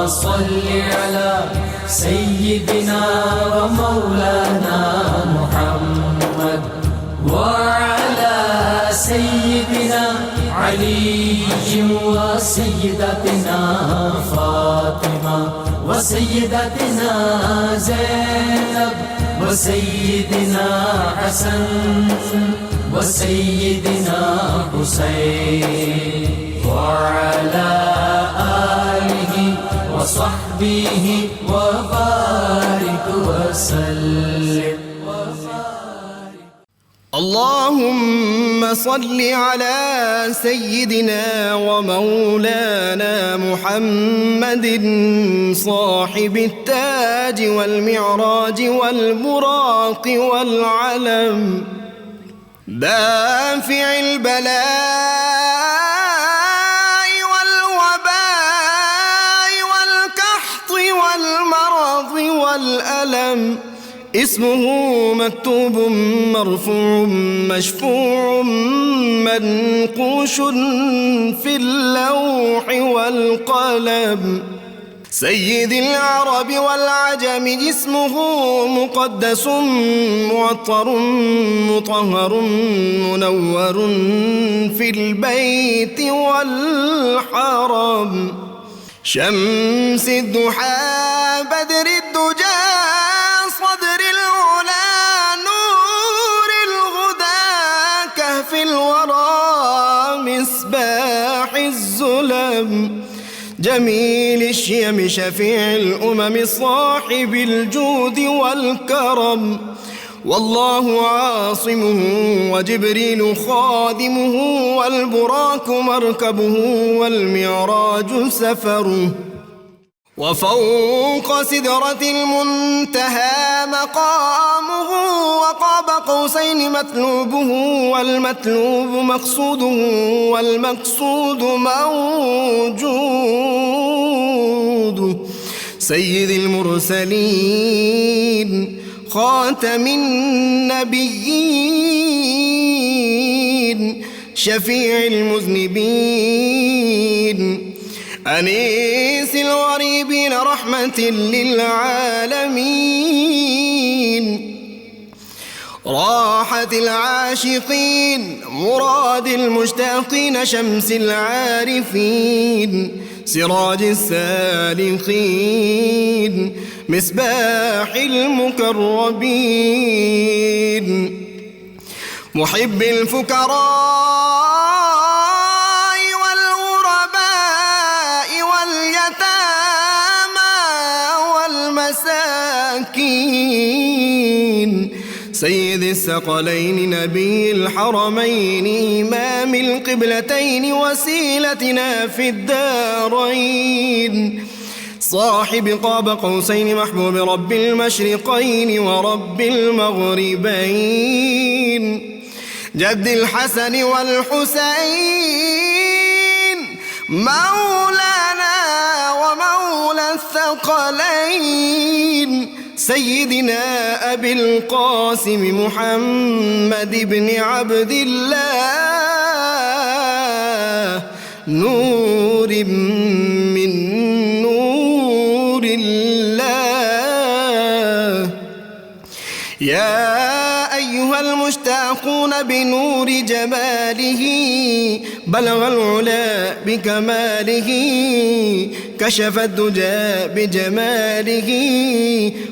صل على سيدنا ومولانا محمد وعلى سيدنا علي وسيدتنا فاطمة وسيدتنا زينب وسيدنا حسن وسيدنا حسين وعلى آله وصحبه وبارك وسلم. اللهم صل على سيدنا ومولانا محمد صاحب التاج والمعراج والبراق والعلم دافع البلاء والوباء والقحط والمرض والألم اسمه مكتوب مرفوع مشفوع منقوش في اللوح والقلم سيد العرب والعجم اسمه مقدس معطر مطهر منور في البيت والحرم شمس الضحى بدر الدجى صدر العلا نور الهدى كهف الورى مصباح الظلم جميل الشيم شفيع الأمم صاحب الجود والكرم والله عاصمه وجبريل خادمه والبراق مركبه والمعراج سفره وفوق سدرة المنتهى مقامه وقاب قوسين مطلوبه والمطلوب مقصوده والمقصود موجود سيد المرسلين خاتم النبيين شفيع المذنبين أنيس الغريبين رحمة للعالمين راحة العاشقين مراد المشتاقين شمس العارفين سراج السالكين مصباح المقربين محب الفقراء والمساكين سيد الثقلين نبي الحرمين إمام القبلتين وسيلتنا في الدارين صاحب قاب قوسين محبوب رب المشرقين ورب المغربين جد الحسن والحسين مولانا ومولى الثقلين سيدنا أبي القاسم محمد بن عبد الله نور من نور الله يا أيها المشتاقون بنور جماله بلغ العلا بكماله كشف الدجى بجماله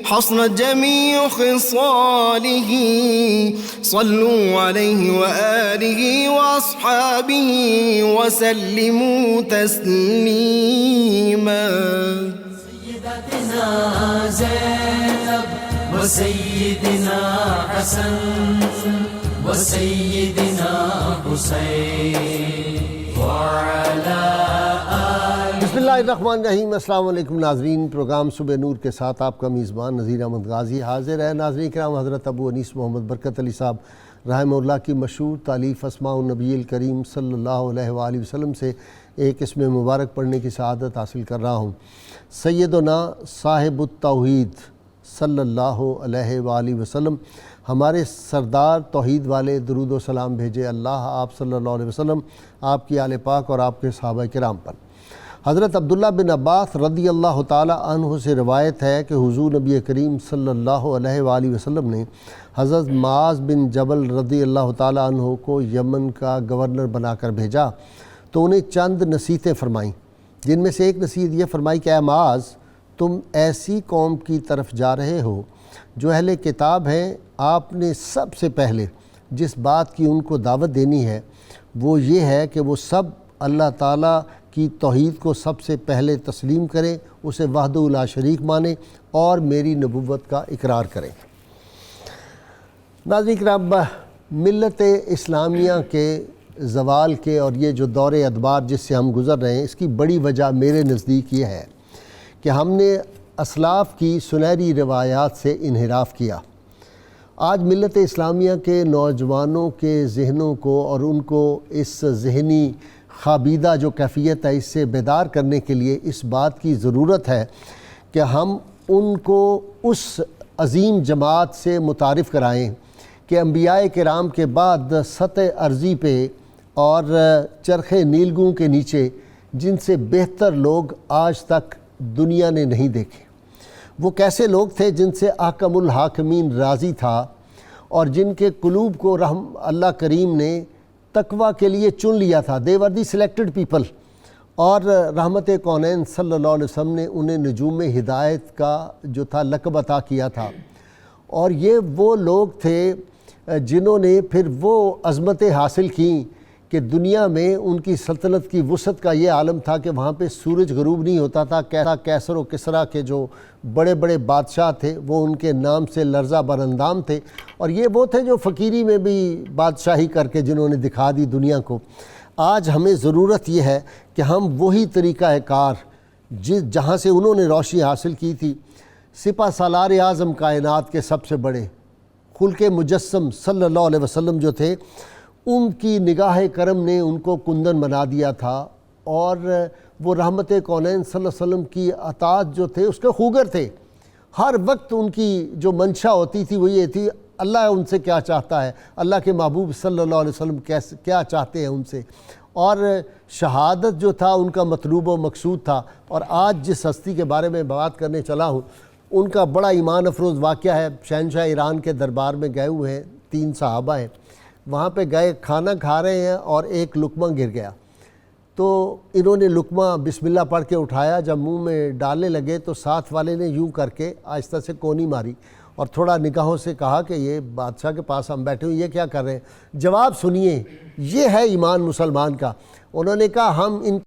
حصنت جميع خصاله صلوا عليه وآله وأصحابه وسلموا تسليما سيدتنا زينب وسيدنا حسن وسيدنا حسين وعلى بسم اللہ الرحمن الرحیم۔ السلام علیکم ناظرین، پروگرام صبح نور کے ساتھ آپ کا میزبان نذیر احمد غازی حاضر ہے۔ ناظرین کرام، حضرت ابو انیس محمد برکت علی صاحب رحمہ اللہ کی مشہور تالیف اسماء النبی الکریم صلی اللہ علیہ وآلہ وسلم سے ایک اسم مبارک پڑھنے کی سعادت حاصل کر رہا ہوں۔ سیدنا صاحب التوحید صلی اللہ علیہ وآلہ وسلم، ہمارے سردار توحید والے، درود و سلام بھیجے اللہ آپ صلی اللہ علیہ وسلم، آپ کی آل پاک اور آپ کے صحابہ کرام پر۔ حضرت عبداللہ بن عباس رضی اللہ تعالی عنہ سے روایت ہے کہ حضور نبی کریم صلی اللہ علیہ وآلہ وسلم نے حضرت معاذ بن جبل رضی اللہ تعالی عنہ کو یمن کا گورنر بنا کر بھیجا تو انہیں چند نصیحتیں فرمائیں، جن میں سے ایک نصیحت یہ فرمائی کہ اے معاذ، تم ایسی قوم کی طرف جا رہے ہو جو اہل کتاب ہیں، آپ نے سب سے پہلے جس بات کی ان کو دعوت دینی ہے وہ یہ ہے کہ وہ سب اللہ تعالیٰ کی توحید کو سب سے پہلے تسلیم کریں، اسے وحدہ لا شریک مانیں اور میری نبوت کا اقرار کریں۔ ناظرین کرام، ملت اسلامیہ کے زوال کے اور یہ جو دور ادبار جس سے ہم گزر رہے ہیں، اس کی بڑی وجہ میرے نزدیک یہ ہے کہ ہم نے اسلاف کی سنہری روایات سے انحراف کیا۔ آج ملت اسلامیہ کے نوجوانوں کے ذہنوں کو اور ان کو اس ذہنی خوابیدہ جو کیفیت ہے اس سے بیدار کرنے کے لیے اس بات کی ضرورت ہے کہ ہم ان کو اس عظیم جماعت سے متعارف کرائیں کہ انبیاء کرام کے بعد سطح ارضی پہ اور چرخ نیلگوں کے نیچے جن سے بہتر لوگ آج تک دنیا نے نہیں دیکھے، وہ کیسے لوگ تھے جن سے احکم الحاکمین راضی تھا اور جن کے قلوب کو اللہ کریم نے تقوی کے لیے چن لیا تھا۔ دے ور دی سلیکٹڈ پیپل، اور رحمت کونین صلی اللہ علیہ وسلم نے انہیں نجوم ہدایت کا جو تھا لقب عطا کیا تھا، اور یہ وہ لوگ تھے جنہوں نے پھر وہ عظمتیں حاصل کیں کہ دنیا میں ان کی سلطنت کی وسعت کا یہ عالم تھا کہ وہاں پہ سورج غروب نہیں ہوتا تھا۔ کیسر و کسریٰ کے جو بڑے بڑے بادشاہ تھے وہ ان کے نام سے لرزہ براندام تھے، اور یہ وہ تھے جو فقیری میں بھی بادشاہی کر کے جنہوں نے دکھا دی دنیا کو۔ آج ہمیں ضرورت یہ ہے کہ ہم وہی طریقہ کار جہاں سے انہوں نے روشنی حاصل کی تھی، سپہ سالار اعظم کائنات کے سب سے بڑے خلق مجسم صلی اللہ علیہ وسلم جو تھے، ان کی نگاہ کرم نے ان کو کندن بنا دیا تھا، اور وہ رحمت کونین صلی اللہ علیہ وسلم کی اطاعت جو تھے اس کے خوگر تھے۔ ہر وقت ان کی جو منشا ہوتی تھی وہ یہ تھی اللہ ان سے کیا چاہتا ہے، اللہ کے محبوب صلی اللہ علیہ وسلم کیا چاہتے ہیں ان سے، اور شہادت جو تھا ان کا مطلوب و مقصود تھا۔ اور آج جس ہستی کے بارے میں بات کرنے چلا ہوں ان کا بڑا ایمان افروز واقعہ ہے۔ شہنشاہ ایران کے دربار میں گئے ہوئے ہیں، 3 صحابہ ہیں، وہاں پہ گئے، کھانا کھا رہے ہیں اور ایک لقمہ گر گیا، تو انہوں نے لقمہ بسم اللہ پڑھ کے اٹھایا، جب منہ میں ڈالنے لگے تو ساتھ والے نے یوں کر کے آہستہ سے کونی ماری اور تھوڑا نگاہوں سے کہا کہ یہ بادشاہ کے پاس ہم بیٹھے ہوئے یہ کیا کر رہے ہیں؟ جواب سنیے، یہ ہے ایمان مسلمان کا۔ انہوں نے کہا ہم ان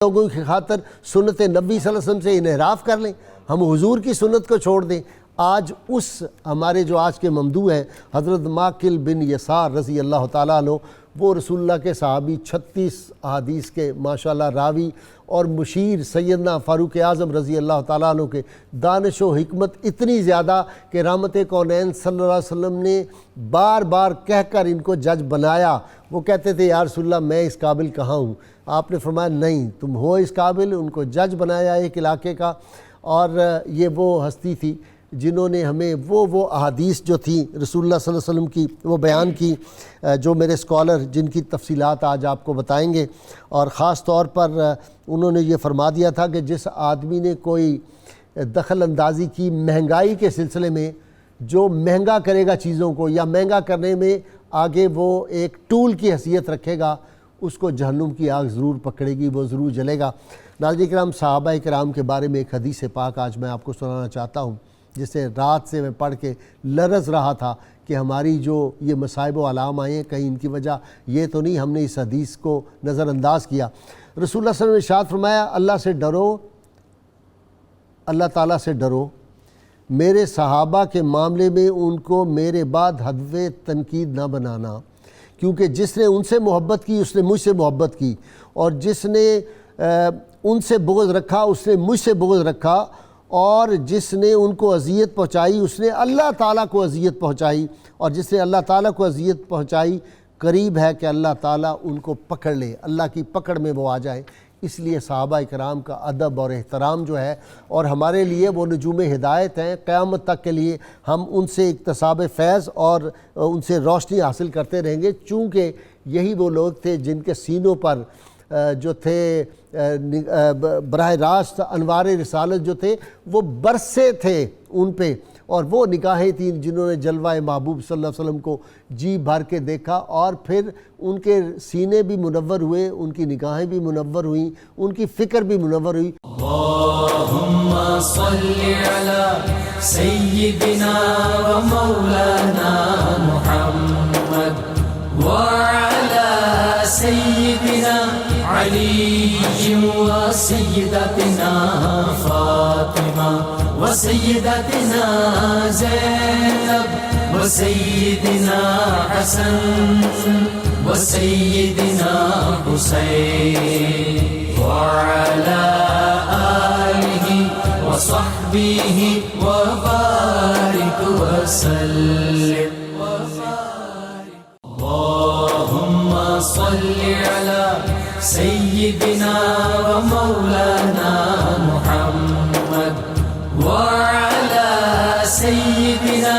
لوگوں کی خاطر سنت نبی صلی اللہ علیہ وسلم سے انحراف کر لیں، ہم حضور کی سنت کو چھوڑ دیں۔ آج اس ہمارے جو آج کے ممدوح ہیں حضرت ماقل بن یسار رضی اللہ تعالیٰ عنہ، وہ رسول اللہ کے صحابی، 36 احادیث کے ماشاءاللہ راوی اور مشیر، سیدنا فاروق اعظم رضی اللہ تعالیٰ عنہ کے دانش و حکمت اتنی زیادہ کہ رحمت کونین صلی اللہ علیہ وسلم نے بار بار کہہ کر ان کو جج بنایا۔ وہ کہتے تھے یا رسول اللہ میں اس قابل کہاں ہوں؟ آپ نے فرمایا نہیں، تم ہو اس قابل۔ ان کو جج بنایا ایک علاقے کا، اور یہ وہ ہستی تھی جنہوں نے ہمیں وہ احادیث جو تھیں رسول اللہ صلی اللہ علیہ وسلم کی وہ بیان کی، جو میرے اسکالر جن کی تفصیلات آج آپ کو بتائیں گے۔ اور خاص طور پر انہوں نے یہ فرما دیا تھا کہ جس آدمی نے کوئی دخل اندازی کی مہنگائی کے سلسلے میں، جو مہنگا کرے گا چیزوں کو یا مہنگا کرنے میں آگے وہ ایک ٹول کی حیثیت رکھے گا، اس کو جہنم کی آگ ضرور پکڑے گی، وہ ضرور جلے گا۔ ناظرین کرام، صحابہ کرام کے بارے میں ایک حدیث پاک آج میں آپ کو سنانا چاہتا ہوں، جسے رات سے میں پڑھ کے لرز رہا تھا کہ ہماری جو یہ مصائب و علام آئے ہیں کہیں ان کی وجہ یہ تو نہیں ہم نے اس حدیث کو نظر انداز کیا۔ رسول اللہ صلی اللہ علیہ وسلم نے ارشاد فرمایا اللہ سے ڈرو، اللہ تعالیٰ سے ڈرو، میرے صحابہ کے معاملے میں ان کو میرے بعد ہدف تنقید نہ بنانا، کیونکہ جس نے ان سے محبت کی اس نے مجھ سے محبت کی، اور جس نے ان سے بغض رکھا اس نے مجھ سے بغض رکھا، اور جس نے ان کو اذیت پہنچائی اس نے اللہ تعالیٰ کو اذیت پہنچائی، اور جس نے اللہ تعالیٰ کو اذیت پہنچائی قریب ہے کہ اللہ تعالیٰ ان کو پکڑ لے، اللہ کی پکڑ میں وہ آ جائے۔ اس لیے صحابہ کرام کا ادب اور احترام جو ہے، اور ہمارے لیے وہ نجوم ہدایت ہیں، قیامت تک کے لیے ہم ان سے اکتساب فیض اور ان سے روشنی حاصل کرتے رہیں گے، چونکہ یہی وہ لوگ تھے جن کے سینوں پر جو تھے براہ راست انوار رسالت جو تھے وہ برسے تھے ان پہ، اور وہ نگاہیں تھیں جنہوں نے جلوہ محبوب صلی اللہ علیہ وسلم کو جی بھر کے دیکھا، اور پھر ان کے سینے بھی منور ہوئے، ان کی نگاہیں بھی منور ہوئیں، ان کی فکر بھی منور ہوئی۔ اللہم صلی علی سیدنا و مولانا محمد وعلی سیدنا علی و سیدتنا فاطمہ و سیدتنا زینب و سیدنا حسن و سیدنا حسین وعلى آله وصحبه وبارك وسلم اللهم صل على سيدنا ومولانا محمد وعلى سيدنا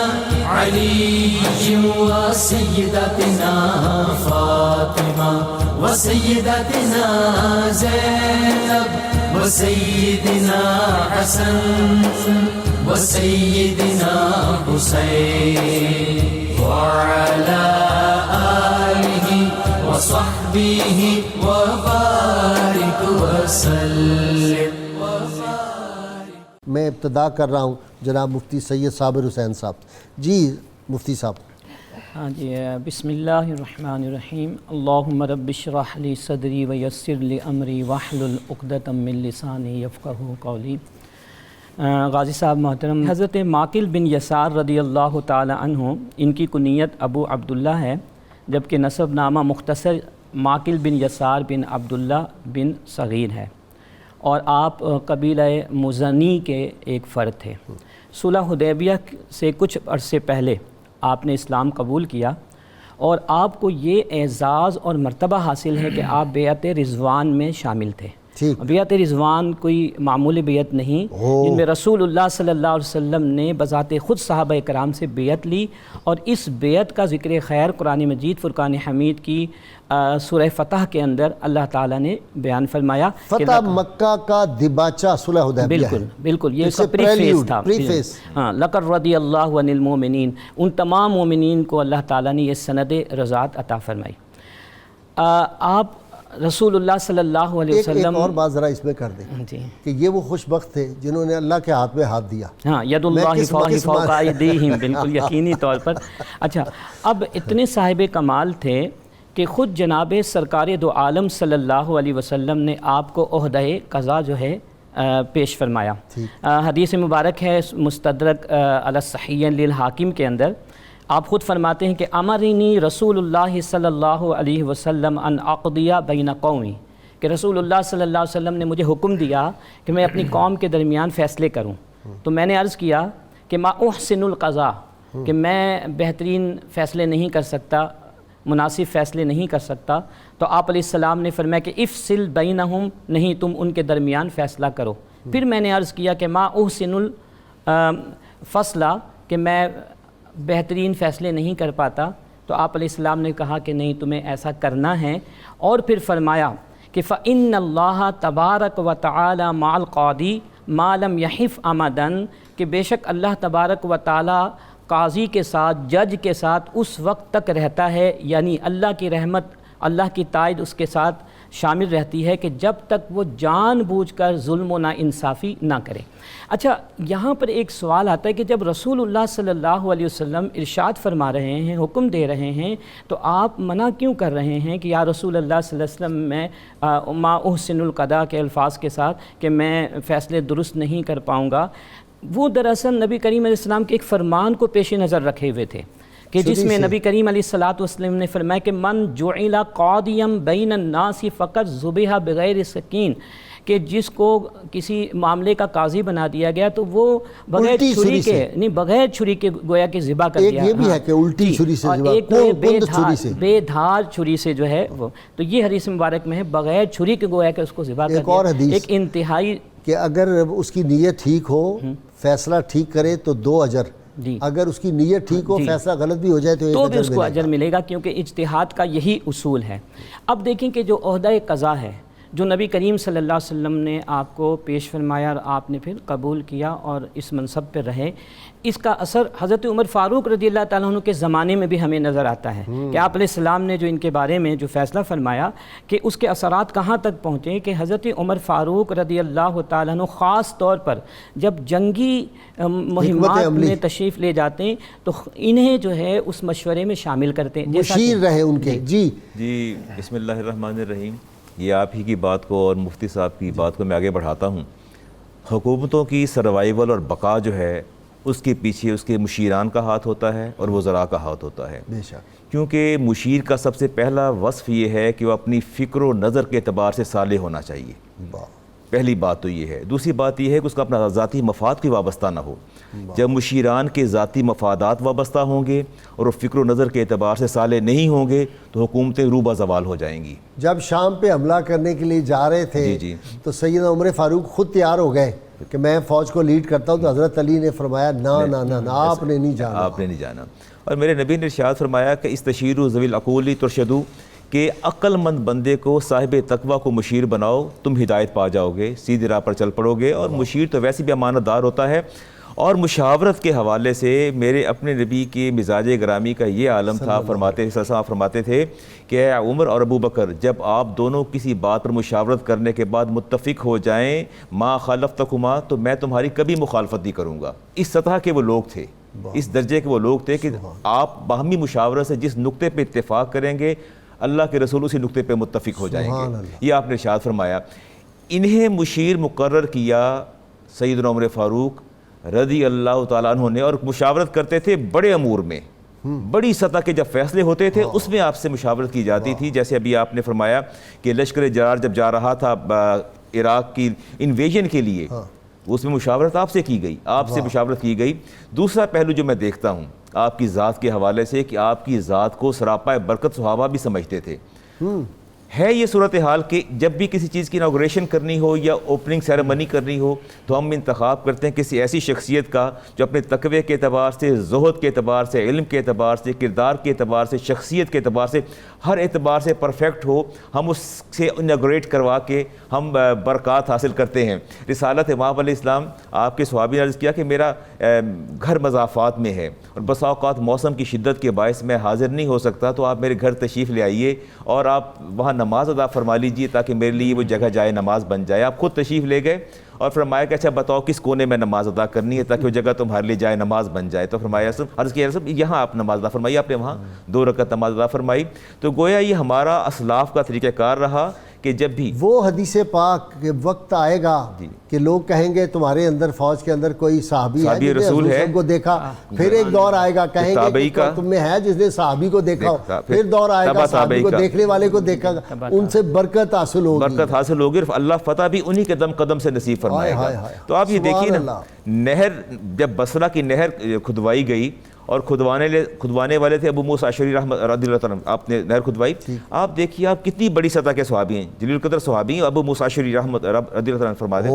علي وسيدتنا فاطمة وسيدتنا زينب وسيدنا حسن وسيدنا حسين وعلى آله وصحبه وبارك وسلم۔ میں ابتدا کر رہا ہوں جناب مفتی سید صابر حسین صاحب۔ جی مفتی صاحب۔ ہاں جی، بسم اللہ الرحمن الرحیم۔ اللہم رب اشرح لی صدری ویسر لی امری واحلل عقدۃ من لسانی یفقہوا قولی۔ غازی صاحب محترم، حضرت ماقل بن یسار رضی اللہ تعالی عنہ، ان کی کنیت ابو عبداللہ ہے، جبکہ نسب نامہ مختصر ماقل بن یسار بن عبداللہ بن صغیر ہے، اور آپ قبیلہ مزنی کے ایک فرد تھے۔ صلح حدیبیہ سے کچھ عرصے پہلے آپ نے اسلام قبول کیا، اور آپ کو یہ اعزاز اور مرتبہ حاصل ہے کہ آپ بیعت رضوان میں شامل تھے۔ بیعت رضوان کوئی معمولی بیعت نہیں، جن میں رسول اللہ صلی اللہ علیہ وسلم نے بذات خود صحابہ کرام سے بیعت لی، اور اس بیعت کا ذکر خیر قرآن مجید فرقان حمید کی سورہ فتح کے اندر اللہ تعالیٰ نے بیان فرمایا۔ فتح مکہ کا دباچہ صلح حدیبیہ ہے۔ بالکل بالکل، یہ اس کا پریفیس تھا۔ ہاں، لقد رضی اللہ عن المؤمنین، ان تمام مومنین کو اللہ تعالیٰ نے یہ سند رضات عطا فرمائی۔ آپ رسول اللہ صلی اللہ علیہ وسلم، ایک اور بات ذرا اس میں کر دیں کہ یہ وہ خوش بخت تھے جنہوں نے اللہ کے ہاتھ میں ہاتھ دیا۔ ہاں، ید اللہ فوق ایدیہم، بالکل یقینی طور پر۔ اچھا، اب اتنے صاحب کمال تھے کہ خود جناب سرکار دو عالم صلی اللہ علیہ وسلم نے آپ کو عہدہ قضا جو ہے پیش فرمایا۔ حدیث مبارک ہے مستدرک علی الصحیحین للحاکم کے اندر، آپ خود فرماتے ہیں کہ امرنی رسول اللہ صلی اللہ علیہ وسلم ان اقضی بین قومی، کہ رسول اللہ صلی اللہ علیہ وسلم نے مجھے حکم دیا کہ میں اپنی قوم کے درمیان فیصلے کروں۔ تو میں نے عرض کیا کہ ما احسن القضاء، کہ میں بہترین فیصلے نہیں کر سکتا، مناسب فیصلے نہیں کر سکتا۔ تو آپ علیہ السلام نے فرمایا کہ افصل بینہم، نہیں تم ان کے درمیان فیصلہ کرو۔ پھر میں نے عرض کیا کہ ما احسن الفصلہ، کہ میں بہترین فیصلے نہیں کر پاتا۔ تو آپ علیہ السلام نے کہا کہ نہیں، تمہیں ایسا کرنا ہے، اور پھر فرمایا کہ فَإِنَّ اللَّهَ تَبَارَكَ وَتَعَالَى مَعَ الْقَاضِي مَا لَمْ يَحِفْ عَمَدًا، کہ بے شک اللہ تبارک و تعالیٰ قاضی کے ساتھ، جج کے ساتھ اس وقت تک رہتا ہے، یعنی اللہ کی رحمت، اللہ کی تائید اس کے ساتھ شامل رہتی ہے کہ جب تک وہ جان بوجھ کر ظلم و ناانصافی نہ کرے۔ اچھا، یہاں پر ایک سوال آتا ہے کہ جب رسول اللہ صلی اللہ علیہ وسلم ارشاد فرما رہے ہیں، حکم دے رہے ہیں، تو آپ منع کیوں کر رہے ہیں کہ یا رسول اللہ صلی اللہ علیہ وسلم میں ما احسن القضاء کے الفاظ کے ساتھ کہ میں فیصلے درست نہیں کر پاؤں گا؟ وہ دراصل نبی کریم علیہ السلام کے ایک فرمان کو پیش نظر رکھے ہوئے تھے، کہ جس میں نبی کریم علیہ الصلوۃ والسلام نے فرمایا کہ من جعل قاضیا بین الناس فقط ذبح بغیر سکین، کہ جس کو کسی معاملے کا قاضی بنا دیا گیا تو وہ بغیر چھری کے، نہیں بغیر چھری کے گویا کہ ذبح کر دیا۔ یہ بھی ہے کہ الٹی چھری سے ذبح، ایک بے دھار چھری سے جو ہے وہ، تو یہ حدیث مبارک میں ہے بغیر چھری کے گویا کہ اس کو ذبح کر دیا۔ ایک انتہائی کہ اگر اس کی نیت ٹھیک ہو، فیصلہ ٹھیک کرے تو 2 اجر، جی اگر اس کی نیت ٹھیک ہو فیصلہ غلط بھی ہو جائے تو بھی اس کو اجر ملے گا، کیونکہ اجتہاد کا یہی اصول ہے۔ اب دیکھیں کہ جو عہدہ قضا ہے، جو نبی کریم صلی اللہ علیہ وسلم نے آپ کو پیش فرمایا اور آپ نے پھر قبول کیا اور اس منصب پہ رہے، اس کا اثر حضرت عمر فاروق رضی اللہ تعالیٰ عنہ کے زمانے میں بھی ہمیں نظر آتا ہے کہ آپ علیہ السلام نے جو ان کے بارے میں جو فیصلہ فرمایا کہ اس کے اثرات کہاں تک پہنچے کہ حضرت عمر فاروق رضی اللہ تعالیٰ عنہ خاص طور پر جب جنگی مہمات میں تشریف لے جاتے ہیں تو انہیں جو ہے اس مشورے میں شامل کرتے ہیں، مشیر رہے ان کے۔ جی بسم اللہ الرحمن الرحیم۔ یہ آپ ہی کی بات کو اور مفتی صاحب کی بات کو میں آگے بڑھاتا ہوں۔ حکومتوں کی سروائیول اور بقا جو ہے اس کے پیچھے اس کے مشیران کا ہاتھ ہوتا ہے اور وزراء کا ہاتھ ہوتا ہے، بے شک، کیونکہ مشیر کا سب سے پہلا وصف یہ ہے کہ وہ اپنی فکر و نظر کے اعتبار سے صالح ہونا چاہیے۔ پہلی بات تو یہ ہے۔ دوسری بات یہ ہے کہ اس کا اپنا ذاتی مفاد کی وابستہ نہ ہو۔ جب مشیران کے ذاتی مفادات وابستہ ہوں گے اور وہ فکر و نظر کے اعتبار سے صالح نہیں ہوں گے تو حکومتیں روبہ زوال ہو جائیں گی۔ جب شام پہ حملہ کرنے کے لیے جا رہے تھے تو سیدنا عمر فاروق خود تیار ہو گئے کہ میں فوج کو لیڈ کرتا ہوں، تو حضرت علی نے فرمایا نہ آپ نے نہیں جانا، آپ نے نہیں جانا۔ اور میرے نبی نے ارشاد فرمایا کہ استشیروا ذوی العقول ترشدوا، کہ عقل مند بندے کو صاحب تقوی کو مشیر بناؤ، تم ہدایت پا جاؤ گے، سیدھی راہ پر چل پڑو گے۔ اور مشیر تو ویسے بھی امانت دار ہوتا ہے۔ اور مشاورت کے حوالے سے میرے اپنے نبی کے مزاج گرامی کا یہ عالم تھا، فرماتے تھے کہ اے عمر اور ابو بکر، جب آپ دونوں کسی بات پر مشاورت کرنے کے بعد متفق ہو جائیں ما خالفتکما، تو میں تمہاری کبھی مخالفت نہیں کروں گا۔ اس سطح کے وہ لوگ تھے، اس درجے کے وہ لوگ تھے کہ آپ باہمی مشاورت سے جس نقطے پہ اتفاق کریں گے اللہ کے رسول اسی نقطے پہ متفق ہو جائیں گے۔ یہ آپ نے ارشاد فرمایا۔ انہیں مشیر مقرر کیا سیدنا عمر فاروق رضی اللہ تعالیٰ عنہ نے، اور مشاورت کرتے تھے بڑے امور میں، بڑی سطح کے جب فیصلے ہوتے تھے اس میں آپ سے مشاورت کی جاتی تھی۔ جیسے ابھی آپ نے فرمایا کہ لشکر جرار جب جا رہا تھا عراق کی انویژن کے لیے، اس میں مشاورت آپ سے کی گئی، آپ سے مشاورت کی گئی۔ دوسرا پہلو جو میں دیکھتا ہوں آپ کی ذات کے حوالے سے کہ آپ کی ذات کو سراپا برکت صحابہ بھی سمجھتے تھے۔ ہے یہ صورتحال کہ جب بھی کسی چیز کی انوگریشن کرنی ہو یا اوپننگ سیرمنی کرنی ہو تو ہم انتخاب کرتے ہیں کسی ایسی شخصیت کا جو اپنے تقوی کے اعتبار سے، زہد کے اعتبار سے، علم کے اعتبار سے، کردار کے اعتبار سے، شخصیت کے اعتبار سے، ہر اعتبار سے پرفیکٹ ہو۔ ہم اس سے انوگریٹ کروا کے ہم برکات حاصل کرتے ہیں۔ رسالت امام علیہ السلام آپ کے صحابی نے عرض کیا کہ میرا گھر مضافات میں ہے اور بسا اوقات موسم کی شدت کے باعث میں حاضر نہیں ہو سکتا، تو آپ میرے گھر تشریف لے آئیے اور آپ وہاں نماز ادا فرما لیجیے تاکہ میرے لیے وہ جگہ جائے نماز بن جائے۔ آپ خود تشریف لے گئے اور فرمایا کہ اچھا بتاؤ کس کونے میں نماز ادا کرنی ہے تاکہ وہ جگہ تمہارے لیے جائے نماز بن جائے۔ تو فرمایا عرض کیا یہاں آپ نماز ادا فرمائیے، آپ نے وہاں 2 رکعت نماز ادا فرمائی۔ تو گویا یہ ہمارا اسلاف کا طریقہ کار رہا کہ جب بھی وہ حدیث پاک کے وقت آئے گا کہ لوگ کہیں گے تمہارے اندر فوج کے اندر کوئی صحابی ہے جس نے رسول ہے کو دیکھا، پھر ایک دور آئے گا کہیں گے کہ تم میں ہے جس نے صحابی کو دیکھا، پھر دور آئے گا صحابی کو دیکھنے والے کو دیکھا گا، ان سے برکت حاصل ہوگی، اللہ فتح بھی انہی کے دم قدم سے نصیب فرمائے گا۔ تو آپ یہ دیکھیے نا، نہر جب بصرہ کی نہر کھدوائی گئی اور کھدوانے والے تھے ابو موسیٰ اشعری رضی اللہ عنہ، آپ نے نہر کھدوائی۔ آپ دیکھیے آپ کتنی بڑی سطح کے صحابی ہیں، جلیل القدر صحابی ہیں، ابو موسیٰ اشعری رضی اللہ عنہ فرما دیں۔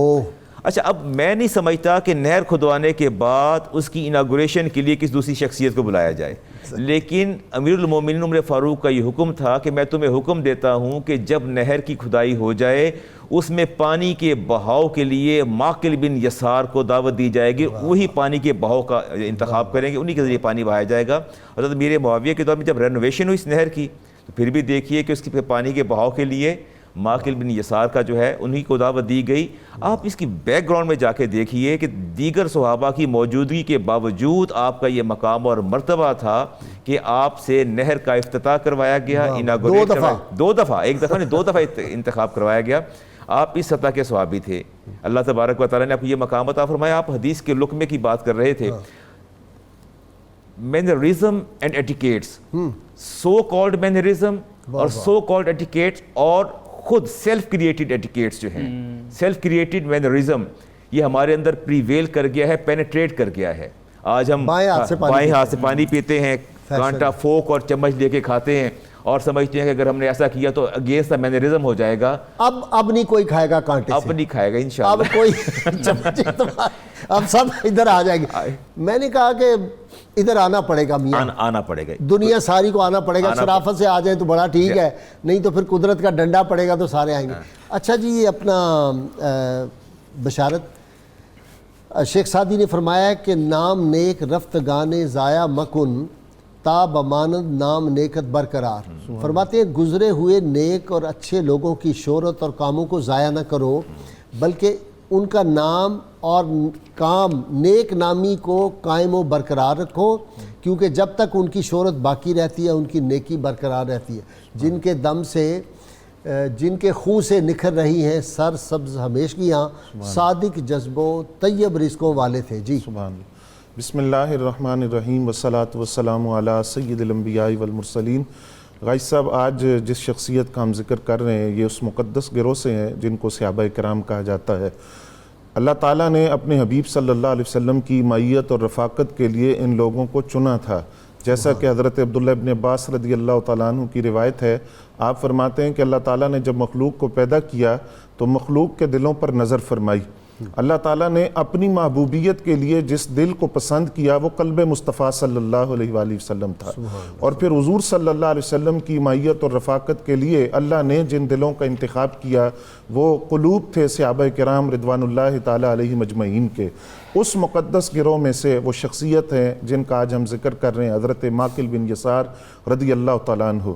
اچھا اب میں نہیں سمجھتا کہ نہر کھدوانے کے بعد اس کی اناگوریشن کے لیے کسی دوسری شخصیت کو بلایا جائے، لیکن امیر المومنین عمر فاروق کا یہ حکم تھا کہ میں تمہیں حکم دیتا ہوں کہ جب نہر کی کھدائی ہو جائے اس میں پانی کے بہاؤ کے لیے ماقل بن یسار کو دعوت دی جائے گی، وہی پانی کے بہاؤ کا انتخاب کریں گے، انہی کے ذریعے پانی بہایا جائے گا۔ حضرت امیر معاویہ کے دور میں جب رینوویشن ہوئی اس نہر کی تو پھر بھی دیکھیے کہ اس کے پانی کے بہاؤ کے لیے ماقل بن یسار کا جو ہے انہی کو دعوت دی گئی۔ آپ اس کی بیک گراؤنڈ میں جا کے دیکھیے کہ دیگر صحابہ کی موجودگی کے باوجود آپ کا یہ مقام اور مرتبہ تھا کہ آپ سے نہر کا افتتاح کروایا گیا، دو دفعہ ایک دفعہ نہیں 2 دفعہ انتخاب کروایا گیا۔ آپ اس سطح کے صحابی تھے، اللہ تبارک و تعالیٰ نے آپ کو یہ مقام عطا فرمایا۔ آپ حدیث کے لقمے کی بات کر رہے تھے، mannerism and etiquettes, so called mannerism اور سو کالڈ ایٹیکیٹس، اور خود سیلف کریٹڈ ایٹیکیٹس جو ہیں، سیلف کریٹڈ مینرزم، یہ ہمارے اندر پریویل کر گیا ہے، پینیٹریٹ کر گیا ہے۔ آج ہم بائیں ہاتھ سے پانی پیتے ہیں، کانٹا فوک اور چمچ لے کے کھاتے ہیں اور سمجھتے ہیں کہ اگر ہم نے ایسا کیا تو اگینسٹ دا مینرزم ہو جائے گا۔ اب نہیں کوئی کھائے گا کانٹے سے، اب نہیں کھائے گا انشاءاللہ، اب کوئی چمچ اب سب ادھر آ جائیں گے. میں نے کہا کہ ادھر آنا پڑے گا میاں, آنا پڑے گا, دنیا ساری کو آنا پڑے گا. شرافت سے آ جائیں تو بڑا ٹھیک ہے, نہیں تو پھر قدرت کا ڈنڈا پڑے گا تو سارے آئیں گے. اچھا جی, یہ اپنا بشارت شیخ سعدی نے فرمایا کہ نام نیک رفتگانے ضائع مکن تا بمانند نام نیکت برقرار. فرماتے ہیں گزرے ہوئے نیک اور اچھے لوگوں کی شہرت اور کاموں کو ضائع نہ کرو, بلکہ ان کا نام اور کام نیک نامی کو قائم و برقرار رکھو, کیونکہ جب تک ان کی شہرت باقی رہتی ہے ان کی نیکی برقرار رہتی ہے. جن کے دم سے جن کے خون سے نکھر رہی ہیں سر سبز ہمیشگیاں, صادق جذبوں طیب رزقوں والے تھے. جی سبحان اللہ. بسم اللہ الرحمن الرحیم والصلاة والسلام علی سید الانبیاء والمرسلین. غائز صاحب, آج جس شخصیت کا ہم ذکر کر رہے ہیں یہ اس مقدس گروہ سے ہیں جن کو صحابہ کرام کہا جاتا ہے. اللہ تعالیٰ نے اپنے حبیب صلی اللہ علیہ وسلم کی معیت اور رفاقت کے لیے ان لوگوں کو چنا تھا. جیسا کہ حضرت عبداللہ ابن عباس رضی اللہ تعالیٰ عنہ کی روایت ہے, آپ فرماتے ہیں کہ اللہ تعالیٰ نے جب مخلوق کو پیدا کیا تو مخلوق کے دلوں پر نظر فرمائی. اللہ تعالیٰ نے اپنی محبوبیت کے لیے جس دل کو پسند کیا وہ قلب مصطفیٰ صلی اللہ علیہ وآلہ وسلم تھا. اور پھر حضور صلی اللہ علیہ وسلم کی معیت اور رفاقت کے لیے اللہ نے جن دلوں کا انتخاب کیا وہ قلوب تھے صحابہ کرام رضوان اللہ تعالیٰ علیہ مجمعین کے. اس مقدس گروہ میں سے وہ شخصیت ہیں جن کا آج ہم ذکر کر رہے ہیں, حضرت ماقل بن یسار رضی اللہ تعالیٰ عنہ.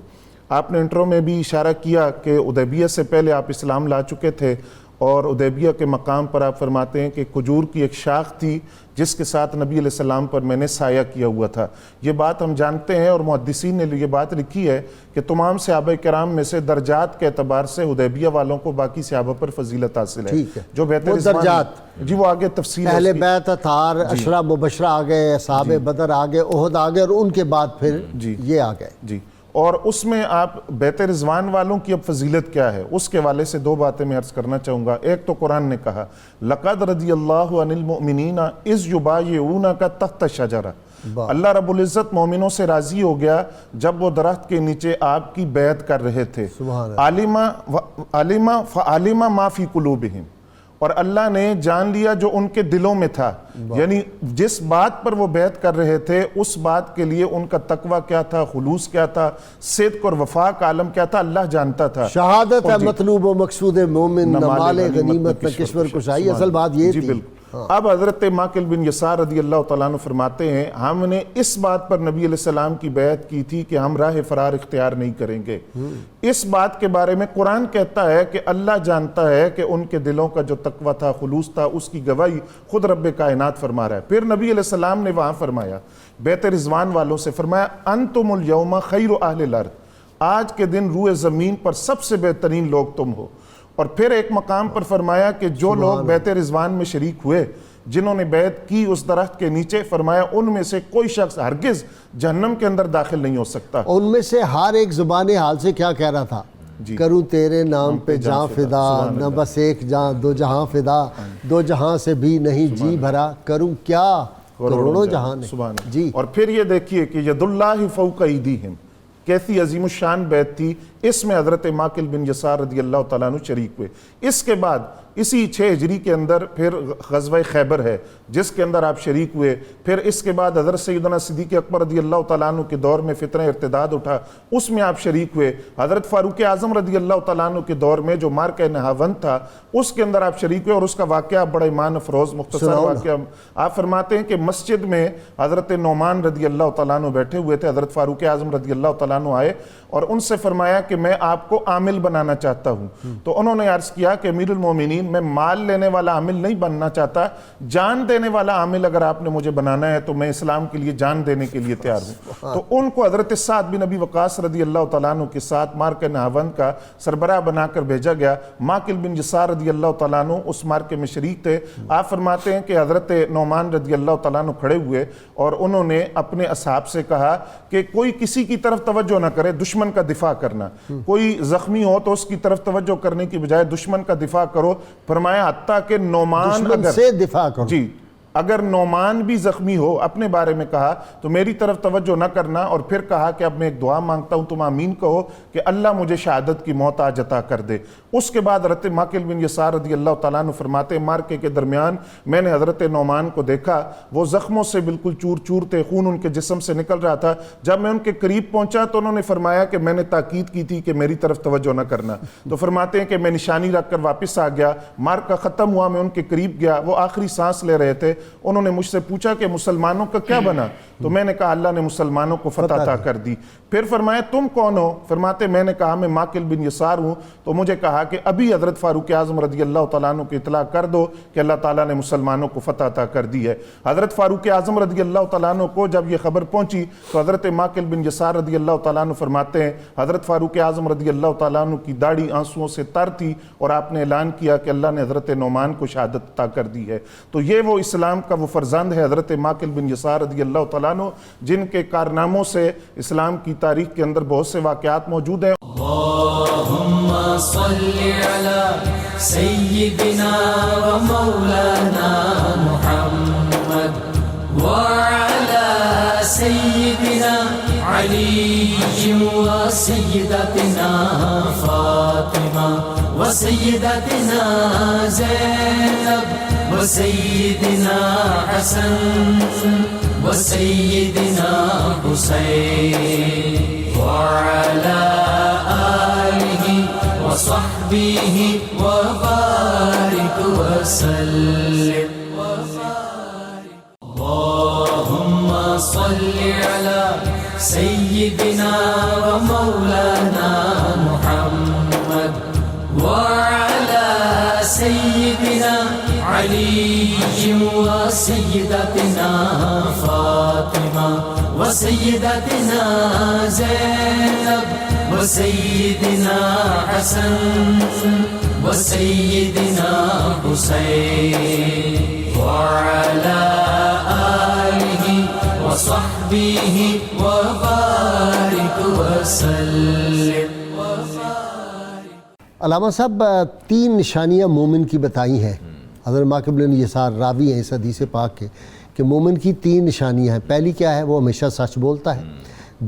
آپ نے انٹرو میں بھی اشارہ کیا کہ حدیبیہ سے پہلے آپ اسلام لا چکے تھے, اور حدیبیہ کے مقام پر آپ فرماتے ہیں کہ کھجور کی ایک شاخ تھی جس کے ساتھ نبی علیہ السلام پر میں نے سایہ کیا ہوا تھا. یہ بات ہم جانتے ہیں اور محدثین نے یہ بات لکھی ہے کہ تمام صحابہ کرام میں سے درجات کے اعتبار سے حدیبیہ والوں کو باقی صحابہ پر فضیلت حاصل ہے. جو بہتر درجات جی وہ آگے تفصیل ہے. اہل بیت اطہار اشرا مبشرہ آگئے, اصحاب بدر آگئے, احد آگئے, اور ان کے بعد پھر یہ آگئے. جی, اور اس میں آپ بیت رضوان والوں کی اب فضیلت کیا ہے اس کے والے سے دو باتیں میں عرض کرنا چاہوں گا. ایک تو قرآن نے کہا لقد رضی اللہ عن المؤمنین اذ یبایعونک تحت الشجرہ, اللہ رب العزت مومنوں سے راضی ہو گیا جب وہ درخت کے نیچے آپ کی بیعت کر رہے تھے. فعلم ما فی قلوبہم, اور اللہ نے جان لیا جو ان کے دلوں میں تھا. یعنی جس بات پر وہ بیعت کر رہے تھے اس بات کے لیے ان کا تقوی کیا تھا, خلوص کیا تھا, صدق اور وفا کا عالم کیا تھا, اللہ جانتا تھا. شہادت ہے مطلوب و مقصود مومن, نہ مال غنیمت نہ کشور کشائی. اصل بات یہ تھی. اب حضرت ماقل بن یسار رضی اللہ تعالیٰ عنہ فرماتے ہیں ہم نے اس بات پر نبی علیہ السلام کی بیعت کی تھی کہ ہم راہ فرار اختیار نہیں کریں گے. اس بات کے بارے میں قرآن کہتا ہے کہ اللہ جانتا ہے کہ ان کے دلوں کا جو تقوی تھا, خلوص تھا, اس کی گواہی خود رب کائنات فرما رہا ہے. پھر نبی علیہ السلام نے وہاں فرمایا بیت رضوان والوں سے, فرمایا انتم اليوم خیر اہل الارض, آج کے دن روئے زمین پر سب سے بہترین لوگ تم ہو. اور پھر ایک مقام پر فرمایا کہ جو لوگ بیت رضوان میں شریک ہوئے, جنہوں نے بیعت کی اس درخت کے نیچے, فرمایا ان میں سے کوئی شخص ہرگز جہنم کے اندر داخل نہیں ہو سکتا. ان میں سے ہر ایک زبان حال سے کیا کہہ رہا تھا, کروں تیرے نام پہ جاں فدا, نہ بس ایک جاں دو جہاں فدا, دو جہاں سے بھی نہیں جی بھرا, کروں کیا کروڑوں جہان. جی, اور پھر یہ دیکھیے کہ ید اللہ فوق ایدیہم, کیسی عظیم الشان بیعت تھی. اس میں حضرت ماقل بن یسار رضی اللہ تعالیٰ عنہ شریک ہوئے. اس کے بعد اسی 6 ہجری کے اندر پھر غزوہ خیبر ہے جس کے اندر آپ شریک ہوئے. پھر اس کے بعد حضرت سیدنا صدیق اکبر رضی اللہ تعالیٰ عنہ کے دور میں فتنہ ارتداد اٹھا, اس میں آپ شریک ہوئے. حضرت فاروق اعظم رضی اللہ تعالیٰ عنہ کے دور میں جو مارکہ نہاوند تھا اس کے اندر آپ شریک ہوئے, اور اس کا واقعہ بڑا ایمان افروز مختصر واقعہ. آپ فرماتے ہیں کہ مسجد میں حضرت نعمان رضی اللہ تعالیٰ عنہ بیٹھے ہوئے تھے. حضرت فاروق اعظم رضی اللہ تعالیٰ عنہ آئے اور ان سے فرمایا کہ میں آپ کو عامل بنانا چاہتا ہوں. تو انہوں نے عرض کیا کہ امیر المومنین میں مال لینے والا عامل نہیں بننا چاہتا, جان دینے والا عامل اگر آپ نے مجھے بنانا ہے تو میں اسلام کے لیے جان دینے کے لیے تیار ہوں. تو ان کو حضرت سعد بن ابی وقاص رضی اللہ تعالیٰ عنہ کے ساتھ مارکہ نہاوند کا سربراہ بنا کر بھیجا گیا. ماقل بن یسار رضی اللہ تعالیٰ عنہ اس مارکے میں شریک تھے. آپ فرماتے ہیں کہ حضرت نعمان رضی اللہ تعالیٰ عنہ کھڑے ہوئے اور انہوں نے اپنے اصحاب سے کہا کہ کوئی کسی کی طرف توجہ نہ کرے, دشمن کا دفاع کرنا. کوئی زخمی ہو تو اس کی طرف توجہ کرنے کی بجائے دشمن کا دفاع کرو. فرمایا حتیٰ کہ نعمان دشمن سے دفاع کرو. جی, اگر نعمان بھی زخمی ہو اپنے بارے میں کہا تو میری طرف توجہ نہ کرنا، اور پھر کہا کہ اب میں ایک دعا مانگتا ہوں، تم آمین کہو کہ اللہ مجھے شہادت کی موت آج عطا کر دے۔ اس کے بعد حضرت ماقل بن یسار رضی اللہ تعالیٰ عنہ فرماتے ہیں مارکے کے درمیان میں نے حضرت نعمان کو دیکھا، وہ زخموں سے بالکل چور چور تھے، خون ان کے جسم سے نکل رہا تھا۔ جب میں ان کے قریب پہنچا تو انہوں نے فرمایا کہ میں نے تاکید کی تھی کہ میری طرف توجہ نہ کرنا، تو فرماتے ہیں کہ میں نشانی رکھ کر واپس آ گیا، مارکا ختم ہوا، میں ان کے قریب گیا، وہ آخری سانس لے رہے تھے، انہوں نے مجھ سے پوچھا کہ مسلمانوں کا کیا بنا؟ تو میں نے کہا اللہ نے مسلمانوں کو فتح عطا کر دی۔ پھر فرمایا تم کون ہو؟ فرماتے میں نے کہا میں ماقل بن یسار ہوں۔ تو مجھے کہا کہ ابھی حضرت فاروق اعظم رضی اللہ تعالیٰ عنہ کو اطلاع کر دو کہ اللہ تعالیٰ نے مسلمانوں کو فتح عطا کر دی ہے۔ حضرت فاروق اعظم رضی اللہ تعالیٰ عنہ کو جب یہ خبر پہنچی تو حضرت ماقل بن یسار رضی اللہ تعالیٰ عنہ فرماتے ہیں حضرت فاروق اعظم رضی اللہ تعالیٰ عنہ کی داڑھی آنسوؤں سے تر تھی، اور آپ نے اعلان کیا کہ اللہ نے حضرت نعمان کو شہادت عطا کر دی ہے۔ تو یہ وہ اسلام کا وہ فرزند ہے حضرت ماقل بن یسار رضی اللہ تعالیٰ عنہ، جن کے کارناموں سے اسلام کی تاریخ کے اندر بہت سے واقعات موجود ہیں۔ اللہم صلی علی سیدنا و مولانا محمد وعلی سیدنا علی و سیدتنا فاطمہ و سیدتنا زینب و سیدنا حسن و سیدنا حسین وعلى آله وصحبه وبارك وسلم اللهم صل على سيدنا ومولانا محمد وعلى سيدنا علي وسيدتنا فاطمة وسيدتنا زينب وسيدنا حسن وسيدنا حسين وعلى آله وصحبه وبارك وسلم۔ علامہ صاحب 3 نشانیاں مومن کی بتائی ہیں، حضرت ماقل بن یسار راوی ہیں اس حدیث پاک کے کہ مومن کی 3 نشانیاں ہیں۔ پہلی کیا ہے؟ وہ ہمیشہ سچ بولتا ہے۔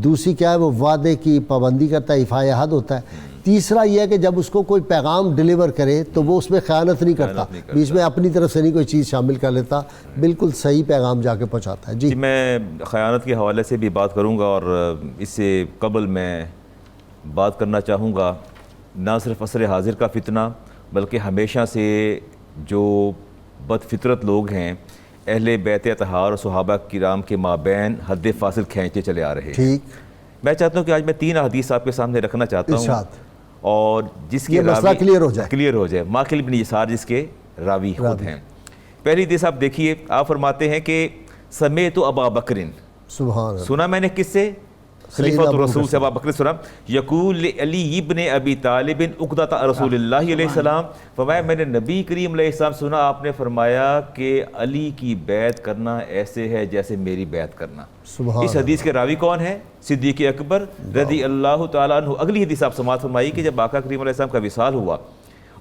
دوسری کیا ہے؟ وہ وعدے کی پابندی کرتا ہے، ایفاء عہد ہوتا ہے۔ تیسرا یہ ہے کہ جب اس کو کوئی پیغام ڈیلیور کرے تو وہ اس میں خیانت نہیں کرتا، بیچ میں اپنی طرف سے نہیں کوئی چیز شامل کر لیتا، بالکل صحیح پیغام جا کے پہنچاتا ہے۔ جی میں خیانت کے حوالے سے بھی بات کروں گا، اور اس سے قبل میں بات کرنا چاہوں گا نہ صرف عصر حاضر کا فتنہ بلکہ ہمیشہ سے جو بد فطرت لوگ ہیں اہل بیت اطہار اور صحابہ کرام کے مابین حد فاصل کھینچتے چلے آ رہے ہیں۔ میں چاہتا ہوں کہ آج میں 3 احادیث آپ کے سامنے رکھنا چاہتا ہوں، اور جس کے مسئلہ کلیئر ہو جائے، ماقل بن یسار جس کے راوی خود ہیں۔ پہلی حدیث آپ دیکھیے، آپ فرماتے ہیں کہ سمیعت ابا بکر، سبحان اللہ، سنا میں نے کس سے؟ خلیفۃ الرسول سے ابا بکر سنا، یقول علی ابن ابی طالب عقدۃ رسول اللہ علیہ السلام، فرمایا میں نے نبی کریم علیہ السلام سنا، آپ نے فرمایا کہ علی کی بیعت کرنا ایسے ہے جیسے میری بیعت کرنا۔ اس حدیث کے راوی کون ہے؟ صدیق اکبر رضی اللہ تعالیٰ عنہ۔ اگلی حدیث آپ سماعت فرمائی کہ جب آقا کریم علیہ السلام کا وصال ہوا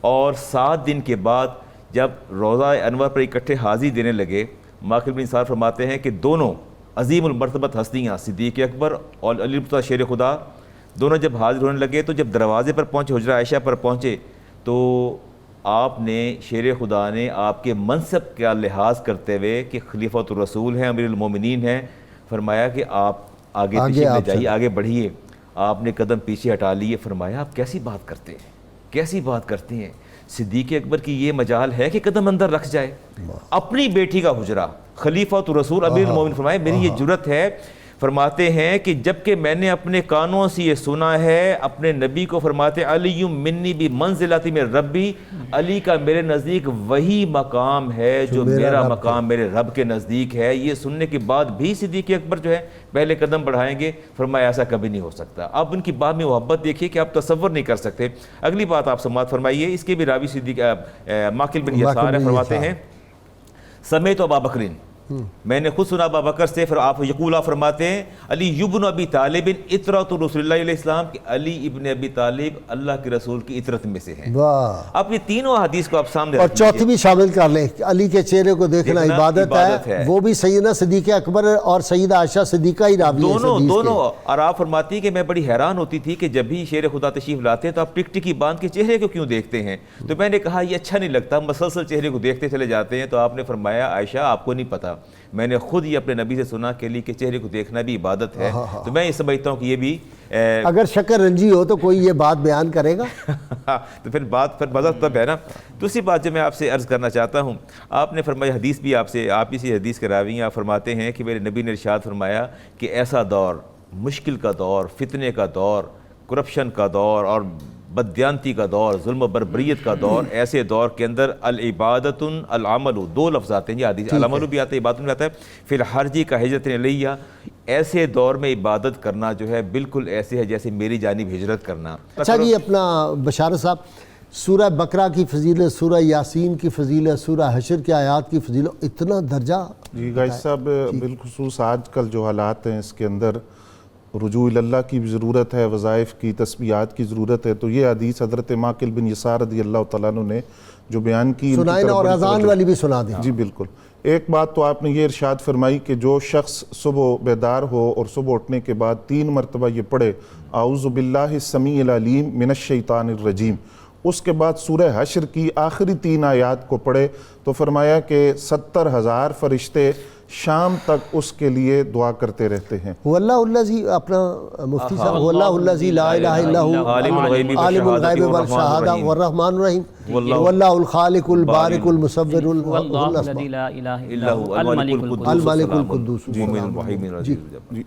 اور 7 دن کے بعد جب روضہ انور پر اکٹھے حاضری دینے لگے، ماقل بن یسار فرماتے ہیں کہ دونوں عظیم المرتبت ہستیاں صدیق اکبر اور علی المرتضیٰ شیر خدا دونوں جب حاضر ہونے لگے تو جب دروازے پر پہنچے، حجرہ عائشہ پر پہنچے، تو آپ نے شیر خدا نے آپ کے منصب کا لحاظ کرتے ہوئے کہ خلیفۃ الرسول ہیں، امیر المومنین ہیں، فرمایا کہ آپ آگے تشریف لے جائیے، آگے بڑھیے۔ آپ نے قدم پیچھے ہٹا لیے، فرمایا آپ کیسی بات کرتے ہیں، کیسی بات کرتے ہیں؟ صدیق اکبر کی یہ مجال ہے کہ قدم اندر رکھ جائے، اپنی بیٹی کا حجرہ، خلیفۃ الرسول امیر المومنین، فرمائے میری یہ جرت ہے۔ فرماتے ہیں کہ جب کہ میں نے اپنے کانوں سے یہ سنا ہے اپنے نبی کو، فرماتے علی منی بمنزلۃ من ربی، علی کا میرے نزدیک وہی مقام ہے جو میرا مقام میرے رب کے نزدیک ہے۔ یہ سننے کے بعد بھی صدیق اکبر جو ہے پہلے قدم بڑھائیں گے، فرمایا ایسا کبھی نہیں ہو سکتا۔ اب ان کی بات میں محبت دیکھیے کہ آپ تصور نہیں کر سکتے۔ اگلی بات آپ سماعت فرمائیے، اس کے بھی راوی صدیق ماقل بن یسار فرماتے ہیں سمیعت ابا بکر، میں نے خود سنا ابو بکر سے، پھر آپ یقولا فرماتے ہیں علی ابن ابی طالب اطرۃ رسول اللہ علیہ السلام، کہ علی ابن ابی طالب اللہ کے رسول کی اطرت میں سے ہیں۔ واہ، اب یہ تینوں حدیث کو آپ سامنے اور رکھ لیجیے۔ چوتھی بھی شامل کر لیں، علی کے چہرے کو دیکھنا عبادت ہے، وہ بھی سیدنا صدیق اکبر اور سیدہ عائشہ صدیقہ ہی راوی ہیں دونوں۔ اور آپ فرماتی ہیں کہ میں بڑی حیران ہوتی تھی کہ جب بھی شیر خدا تشریف لاتے ہیں تو آپ ٹک ٹکی باندھ کے چہرے کو کیوں دیکھتے ہیں؟ تو میں نے کہا یہ اچھا نہیں لگتا، مسلسل چہرے کو دیکھتے چلے جاتے ہیں۔ تو آپ نے فرمایا عائشہ آپ کو نہیں پتا، میں نے خود یہ اپنے نبی سے سنا کہ علی کے چہرے کو دیکھنا بھی عبادت ہے۔ تو میں یہ سمجھتا ہوں کہ یہ بھی اگر شکر رنجی ہو تو کوئی یہ بات بیان کرے گا تو پھر مزہ تب ہے نا۔ دوسری بات جو میں آپ سے عرض کرنا چاہتا ہوں، آپ نے فرمایا حدیث بھی آپ اسی حدیث کے راوی ہیں، آپ فرماتے ہیں کہ میرے نبی نے ارشاد فرمایا کہ ایسا دور، مشکل کا دور، فتنے کا دور، کرپشن کا دور اور بددیانتی کا دور، ظلم و بربریت کا دور، ایسے دور کے اندر العبادۃ العمل، دو لفظ آتے ہیں، یہ حدیث العمل بھی آتا ہے، عبادت بھی آتا ہے، فی الحرج کا ہجرت علیہ، ایسے دور میں عبادت کرنا جو ہے بالکل ایسے ہے جیسے میری جانب ہجرت کرنا۔ اچھا جی، اپنا بشارت صاحب، سورہ بقرہ کی فضیلت، سورہ یاسین کی فضیلت، سورہ حشر کی آیات کی فضیلت، اتنا درجہ۔ جی غائث صاحب، بالخصوص آج کل جو حالات ہیں اس کے اندر رجوع اللہ کی بھی ضرورت ہے، وظائف کی، تسبیحات کی ضرورت ہے۔ تو یہ حدیث حضرت ماقل بن یسار رضی اللہ تعالیٰ عنہ نے جو بیان کی، سنائیں اور اذان والی بھی سنا دیں۔ جی بالکل۔ ایک بات تو آپ نے یہ ارشاد فرمائی کہ جو شخص صبح بیدار ہو اور صبح اٹھنے کے بعد 3 مرتبہ یہ پڑھے اعوذ باللہ السمیع العلیم من الشیطان الرجیم، اس کے بعد سورہ حشر کی آخری 3 آیات کو پڑھے تو فرمایا کہ 70,000 فرشتے شام تک اس کے لیے دعا کرتے رہتے ہیں۔ هو اللہ الذی، اپنا مفتی صاحب، هو اللہ الذی لا الہ الا هو عالم الغیب والشہادہ والرحمن الرحیم واللہ الخالق البارک المصور الذی لا الہ الا هو الملک القدوس۔ جی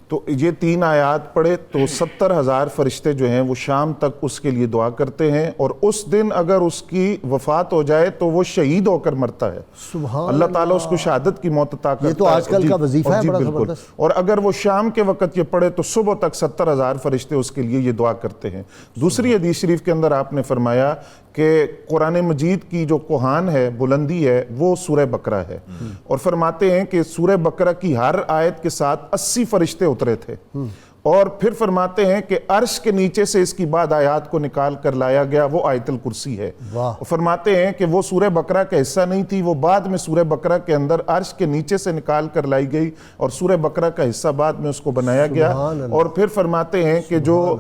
تو یہ 3 آیات پڑھے تو 70,000 فرشتے جو ہیں وہ شام تک اس کے لیے دعا کرتے ہیں، اور اس دن اگر اس کی وفات ہو جائے تو وہ شہید ہو کر مرتا ہے، سبحان اللہ تعالیٰ اس کو شہادت کی موت عطا کرتا ہے۔ یہ تو آج کل کا وظیفہ ہے، بڑا زبردست۔ اور اگر وہ شام کے وقت یہ پڑھے تو صبح تک 70,000 فرشتے اس کے لیے یہ دعا کرتے ہیں۔ دوسری حدیث شریف کے اندر آپ نے فرمایا کہ قرآن مجید کی جو کوہان ہے، بلندی ہے، وہ سورہ بقرہ ہے، اور فرماتے ہیں کہ سورہ بقرہ کی ہر آیت کے ساتھ 80 فرشتے اترے تھے، اور پھر فرماتے ہیں کہ عرش کے نیچے سے اس کی بعد آیات کو نکال کر لایا گیا، وہ آیت الکرسی ہے۔ فرماتے ہیں کہ وہ سورہ بقرہ کا حصہ نہیں تھی، وہ بعد میں سورہ بقرہ کے اندر عرش کے نیچے سے نکال کر لائی گئی، اور سورہ بقرہ کا حصہ بعد میں اس کو بنایا گیا۔ اور پھر فرماتے ہیں کہ جو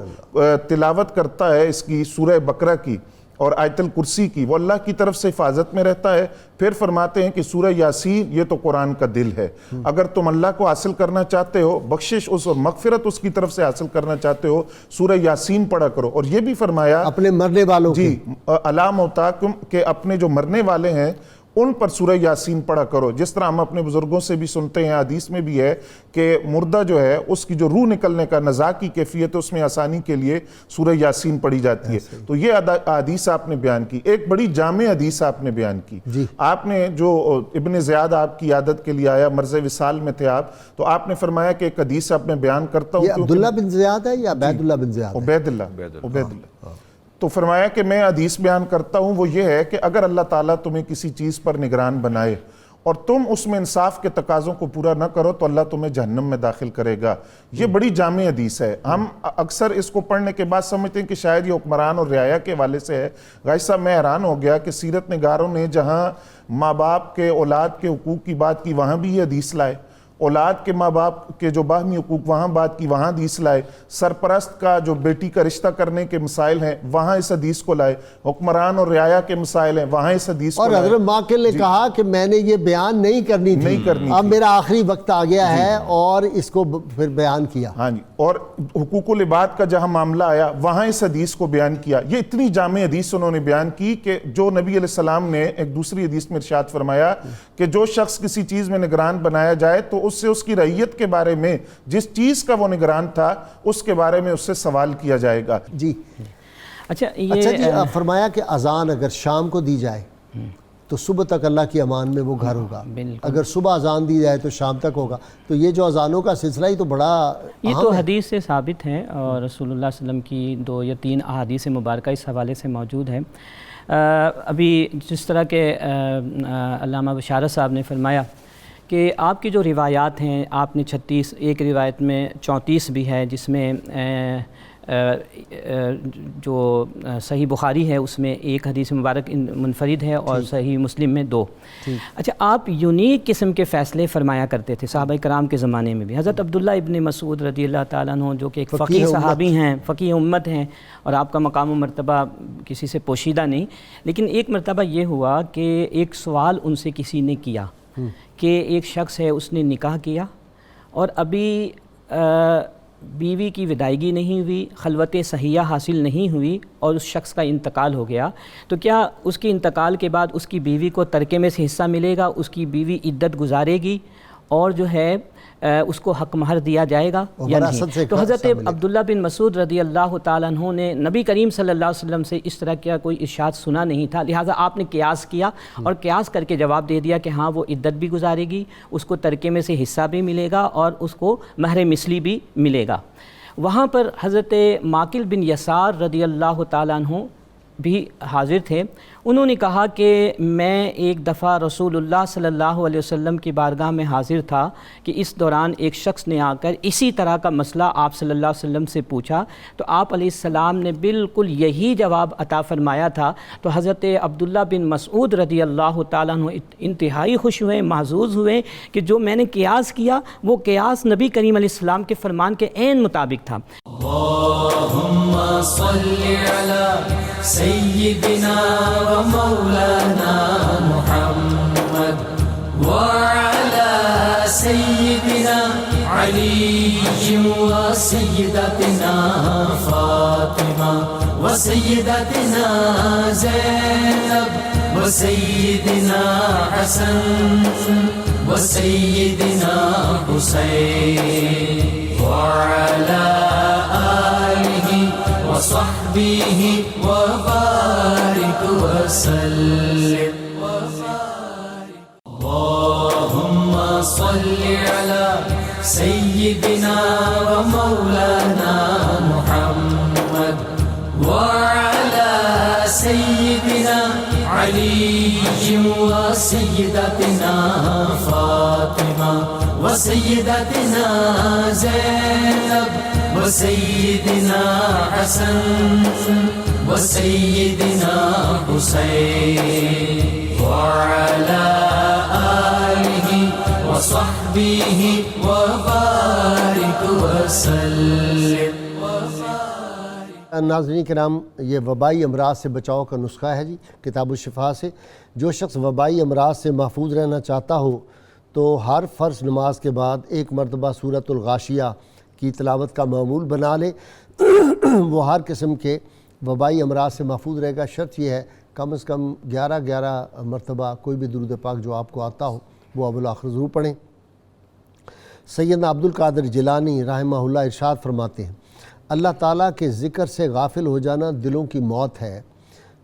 تلاوت کرتا ہے اس کی سورہ بقرہ کی اور آیت الکرسی کی، وہ اللہ کی طرف سے حفاظت میں رہتا ہے۔ پھر فرماتے ہیں کہ سورہ یاسین یہ تو قرآن کا دل ہے، اگر تم اللہ کو حاصل کرنا چاہتے ہو، بخشش اس اور مغفرت اس کی طرف سے حاصل کرنا چاہتے ہو، سورہ یاسین پڑھا کرو۔ اور یہ بھی فرمایا اپنے مرنے والوں جی الا موتاکم، کہ اپنے جو مرنے والے ہیں ان پر سورہ یاسین پڑھا کرو، جس طرح ہم اپنے بزرگوں سے بھی سنتے ہیں، حدیث میں بھی ہے کہ مردہ جو ہے اس کی جو روح نکلنے کا نزا کی کیفیت ہے، اس میں آسانی کے لیے سورہ یاسین پڑھی جاتی ہے۔ تو یہ حدیث آپ نے بیان کی، ایک بڑی جامع حدیث آپ نے بیان کی۔ آپ نے جو ابن زیاد آپ کی عادت کے لیے آیا، مرض وصال میں تھے آپ، تو آپ نے فرمایا کہ ایک حدیث آپ نے بیان کرتا ہوں۔ یہ عبداللہ بن زیاد ہے یا عبید اللہ بن زیاد؟ عبید اللہ۔ تو فرمایا کہ میں حدیث بیان کرتا ہوں، وہ یہ ہے کہ اگر اللہ تعالیٰ تمہیں کسی چیز پر نگران بنائے اور تم اس میں انصاف کے تقاضوں کو پورا نہ کرو تو اللہ تمہیں جہنم میں داخل کرے گا۔ یہ بڑی جامع حدیث ہے۔ ہم اکثر اس کو پڑھنے کے بعد سمجھتے ہیں کہ شاید یہ حکمران اور رعایا کے حوالے سے ہے۔ غائث صاحب، میں حیران ہو گیا کہ سیرت نگاروں نے جہاں ماں باپ کے اولاد کے حقوق کی بات کی وہاں بھی یہ حدیث لائے، اولاد کے ماں باپ کے جو باہمی حقوق وہاں بات کی وہاں حدیث لائے، سرپرست کا جو بیٹی کا رشتہ کرنے کے مسائل ہیں وہاں اس حدیث کو لائے، حکمران اور رعایا کے مسائل ہیں وہاں اس حدیث کو لائے۔ اور حضرت ماقل نے کہا کہ میں نے یہ بیان نہیں کرنی تھی، اب میرا آخری وقت آ گیا ہے، اور اس کو پھر بیان کیا۔ ہاں جی، اور حقوق العباد کا جہاں معاملہ آیا وہاں اس حدیث کو بیان کیا۔ یہ اتنی جامع حدیث انہوں نے بیان کی کہ جو نبی علیہ السلام نے ایک دوسری حدیث میں ارشاد فرمایا کہ جو شخص کسی چیز میں نگران بنایا جائے تو اس سے اس کی رعیت کے بارے میں، جس چیز کا وہ نگران تھا اس کے بارے میں اس سے سوال کیا جائے گا۔ جی اچھا جی، فرمایا کہ اذان اگر شام کو دی جائے تو صبح تک اللہ کی امان میں وہ گھر ہوگا، اگر صبح اذان دی جائے تو شام تک ہوگا۔ تو یہ جو اذانوں کا سلسلہ ہی تو بڑا یہ تو حدیث سے ثابت ہے، اور رسول اللہ صلی اللہ علیہ وسلم کی 2 یا 3 احادیث مبارکہ اس حوالے سے موجود ہے۔ ابھی جس طرح کے علامہ بشارت صاحب نے فرمایا کہ آپ کی جو روایات ہیں، آپ نے 36، ایک روایت میں 34 بھی ہے جس میں جو صحیح بخاری ہے اس میں ایک حدیث مبارک منفرد ہے اور صحیح مسلم میں 2۔ اچھا، آپ یونیک قسم کے فیصلے فرمایا کرتے تھے صحابہ کرام کے زمانے میں بھی۔ حضرت عبداللہ ابن مسعود رضی اللہ تعالیٰ عنہ جو کہ ایک فقیہ صحابی ہیں، فقیہ امت ہیں، اور آپ کا مقام و مرتبہ کسی سے پوشیدہ نہیں، لیکن ایک مرتبہ یہ ہوا کہ ایک سوال ان سے کسی نے کیا کہ ایک شخص ہے، اس نے نکاح کیا اور ابھی بیوی کی ودائیگی نہیں ہوئی، خلوت صحیحہ حاصل نہیں ہوئی اور اس شخص کا انتقال ہو گیا، تو کیا اس کے انتقال کے بعد اس کی بیوی کو ترکے میں سے حصہ ملے گا؟ اس کی بیوی عدت گزارے گی اور جو ہے اس کو حق مہر دیا جائے گا یا نہیں؟ تو حضرت عبداللہ بن مسعود رضی اللہ تعالیٰ عنہ نے نبی کریم صلی اللہ علیہ وسلم سے اس طرح کا کوئی ارشاد سنا نہیں تھا، لہٰذا آپ نے قیاس کیا اور قیاس کر کے جواب دے دیا کہ ہاں وہ عدت بھی گزارے گی، اس کو ترکے میں سے حصہ بھی ملے گا اور اس کو مہر مثلی بھی ملے گا۔ وہاں پر حضرت ماکل بن یسار رضی اللہ تعالیٰ عنہ بھی حاضر تھے۔ انہوں نے کہا کہ میں ایک دفعہ رسول اللہ صلی اللہ علیہ وسلم کی بارگاہ میں حاضر تھا کہ اس دوران ایک شخص نے آ کر اسی طرح کا مسئلہ آپ صلی اللہ علیہ وسلم سے پوچھا، تو آپ علیہ السلام نے بالکل یہی جواب عطا فرمایا تھا۔ تو حضرت عبداللہ بن مسعود رضی اللہ تعالیٰ عنہ انتہائی خوش ہوئے، محظوظ ہوئے کہ جو میں نے قیاس کیا وہ قیاس نبی کریم علیہ السلام کے فرمان کے عین مطابق تھا۔ اللہم صلی علی سیدنا و مولانا محمد وعلى سيدنا علي وسيدتنا فاطمة وسيدتنا زينب وسيدنا حسن وسيدنا حسين وعلى آله وصحبه وبارك وسلم۔ اللهم صل على سيدنا ومولانا محمد وعلى سيدنا علي وسيدتنا فاطمة وسيدتنا زينب وسيدنا حسن وسيدنا حسين وعلى آله وصحبه وبارك وسلم۔ ناظرین کرام، یہ وبائی امراض سے بچاؤ کا نسخہ ہے جی کتاب الشفا سے۔ جو شخص وبائی امراض سے محفوظ رہنا چاہتا ہو تو ہر فرض نماز کے بعد ایک مرتبہ سورۃ الغاشیہ کی تلاوت کا معمول بنا لے، وہ ہر قسم کے وبائی امراض سے محفوظ رہے گا۔ شرط یہ ہے کم از کم 11 مرتبہ کوئی بھی درود پاک جو آپ کو آتا ہو وہ اول آخر ضرور پڑھیں۔ سیدنا عبدالقادر جیلانی رحمہ اللہ ارشاد فرماتے ہیں، اللہ تعالیٰ کے ذکر سے غافل ہو جانا دلوں کی موت ہے،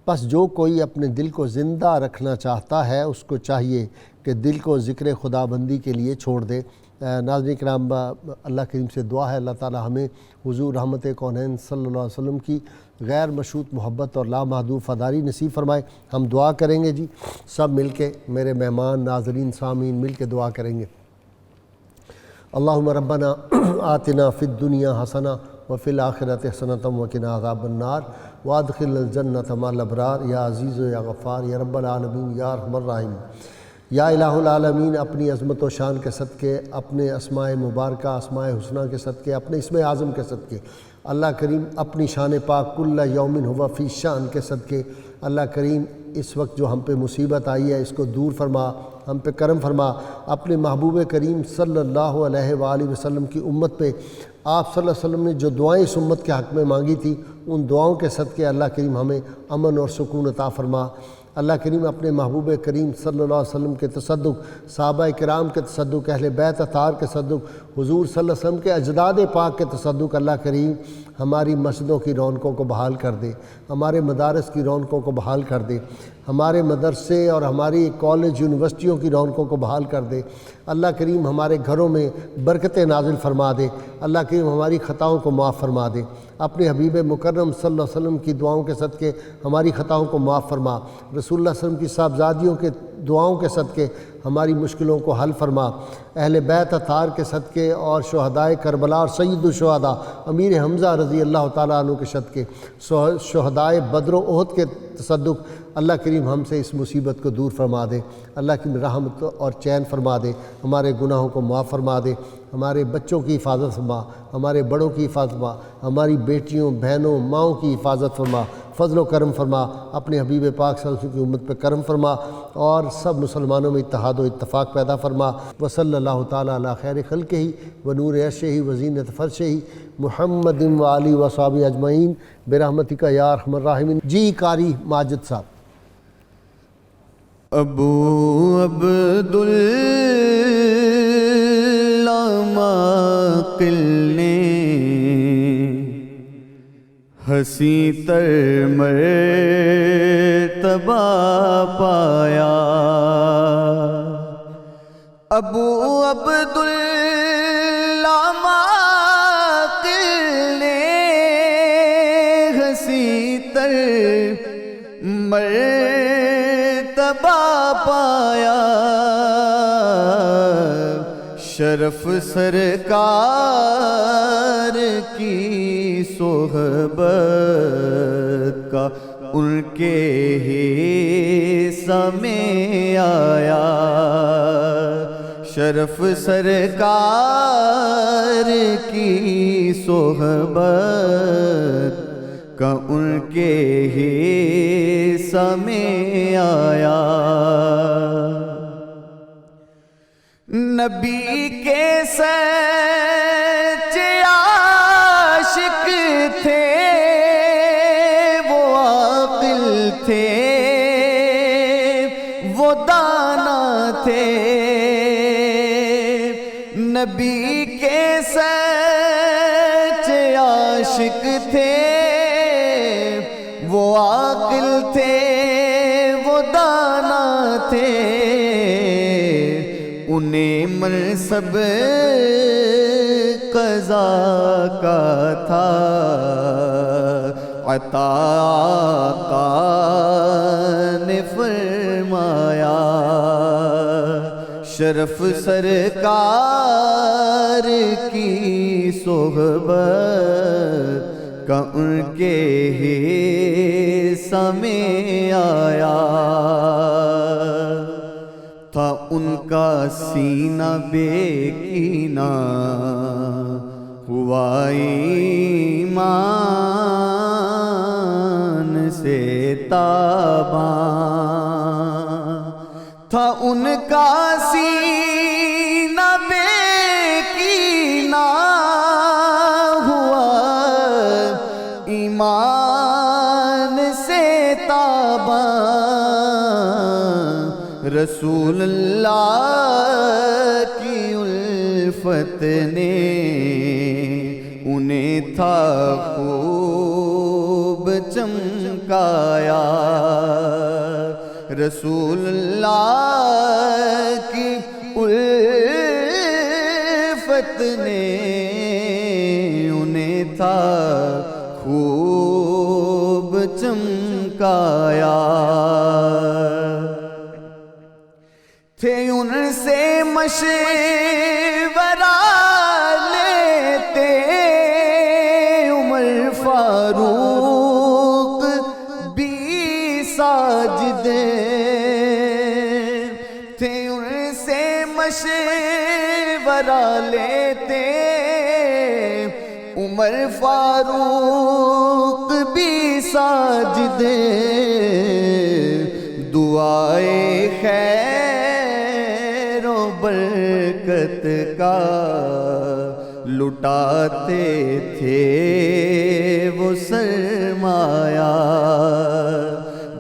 پس جو کوئی اپنے دل کو زندہ رکھنا چاہتا ہے اس کو چاہیے کہ دل کو ذکر خدا بندی کے لیے چھوڑ دے۔ ناظرین کرام، اللہ کریم سے دعا ہے اللہ تعالیٰ ہمیں حضور رحمت کونین صلی اللہ علیہ وسلم کی غیر مشروط محبت اور لامحدود فداری نصیب فرمائے۔ ہم دعا کریں گے جی، سب مل کے، میرے مہمان ناظرین سامعین مل کے دعا کریں گے۔ اللہم ربنا آتنا فی الدنیا حسنہ وفی الآخرۃ حسنۃ وقنا عذاب النار وادخل الجنۃ مع الابرار یا عزیز یا غفار یا رب العالمین یا ارحم الراحمین۔ یا الہ العالمین، اپنی عظمت و شان کے صدقے، اپنے اسماء مبارکہ اسماء حسنہ کے صدقے، اپنے اسم اعظم کے صدقے، اللہ کریم اپنی شان پاک کل یومن ہوا فی شان کے صدقے، اللہ کریم اس وقت جو ہم پہ مصیبت آئی ہے اس کو دور فرما، ہم پہ کرم فرما۔ اپنے محبوب کریم صلی اللہ علیہ وآلہ وسلم کی امت پہ آپ صلی اللہ علیہ وسلم نے جو دعائیں اس امت کے حق میں مانگی تھی ان دعاؤں کے صدقے اللہ کریم ہمیں امن اور سکون عطا فرما۔ اللہ کریم اپنے محبوب کریم صلی اللہ علیہ وسلم کے تصدق، صحابہ کرام کے تصدق، اہل بیت اطہار کے تصدق، حضور صلی اللہ علیہ وسلم کے اجداد پاک کے تصدق، اللہ کریم ہماری مسجدوں کی رونقوں کو بحال کر دے، ہمارے مدارس کی رونقوں کو بحال کر دے، ہمارے مدرسے اور ہماری کالج یونیورسٹیوں کی رونقوں کو بحال کر دے۔ اللہ کریم ہمارے گھروں میں برکتیں نازل فرما دے، اللہ کریم ہماری خطاؤں کو معاف فرما دے۔ اپنے حبیب مکرم صلی اللہ علیہ وسلم کی دعاؤں کے صدقے ہماری خطاؤں کو معاف فرما۔ رسول اللہ صلی اللہ علیہ وسلم کی صاحبزادیوں کے دعاؤں کے صدقے ہماری مشکلوں کو حل فرما، اہل بیت اطہار کے صدقے اور شہدائے کربلا اور سید الشہداء امیر حمزہ رضی اللہ تعالیٰ عنہ کے صدقے، شہدائے بدر و احد کے تصدق اللہ کریم ہم سے اس مصیبت کو دور فرما دے، اللہ کی رحمت اور چین فرما دے، ہمارے گناہوں کو معاف فرما دے، ہمارے بچوں کی حفاظت فرما، ہمارے بڑوں کی حفاظت فرما، ہماری بیٹیوں بہنوں ماؤں کی حفاظت فرما، فضل و کرم فرما، اپنے حبیب پاک صلی اللہ علیہ وسلم کی امت پہ کرم فرما اور سب مسلمانوں میں اتحاد و اتفاق پیدا فرما۔ وصلی اللہ تعالیٰ علی خیر خلقہ و نور عرشہ و زینت فرشہ محمد و آلہ و صحابہ اجمعین برحمتک یا ارحم الراحمین۔ جی قاری ماجد صاحب۔ ابو عبداللہ ماقل نے ہنسی تر مرتبہ پایا، ابو عبداللہ ماقل نے ہنسی تر مرتبہ پایا، شرف سرکار کی صحبت کا ان کے حصہ میں آیا، شرف سرکار کی صحبت کا ان کے حصہ میں آیا، نبی کے سچے عاشق تھے، وہ عاقل تھے، وہ دانا تھے، نبی کے سچے عاشق تھے، وہ عاقل تھے، وہ دانا تھے، انہیں منصب قضا کا تھا عطا آقا نے فرمایا، شرف سرکار کی صحبت کا ان کے حصہ میں آیا، تھا ان کا سینہ بے کینہ ہوا ایمان سے تاباں، تھا ان کا سینہ بے کینہ ہوا ایمان سے تاباں، رسول اللہ کی الفت نے انہیں تھا خوب چمکایا، رسول اللہ کی الفت نے انہیں تھا خوب چمکایا، تھے ان سے مشورہ لیتے عمر فاروق بھی ساجد، تھے ان سے مشورہ لیتے عمر فاروق بھی ساجد، دعائے خیر و برکت کا لٹاتے تھے وہ سرمایہ،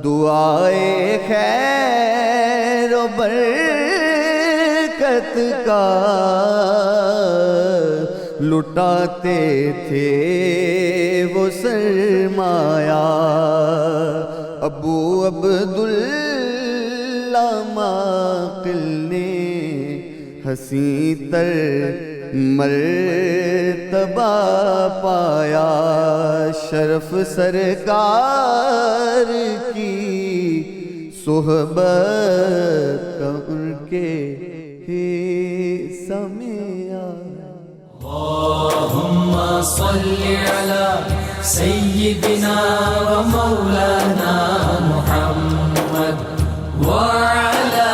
دعائے خیر و برکت کا لٹاتے تھے وہ سرمایہ، ابو عبداللہ ماقل نے ہنسی تر مرتبہ پایا، شرف سرکار کی صحبت ان کے ہی سمیا اللهم صل على سيدنا ومولانا محمد وعلى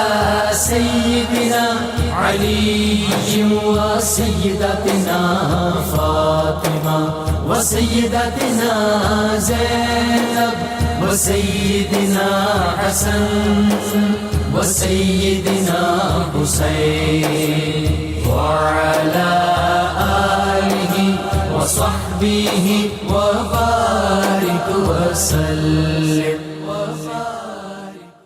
سيدنا علي وسيدتنا فاطمة وسيدتنا زينب وسيدنا حسن وسيدنا حسين وعلى آله وصحبه وبارك وسلم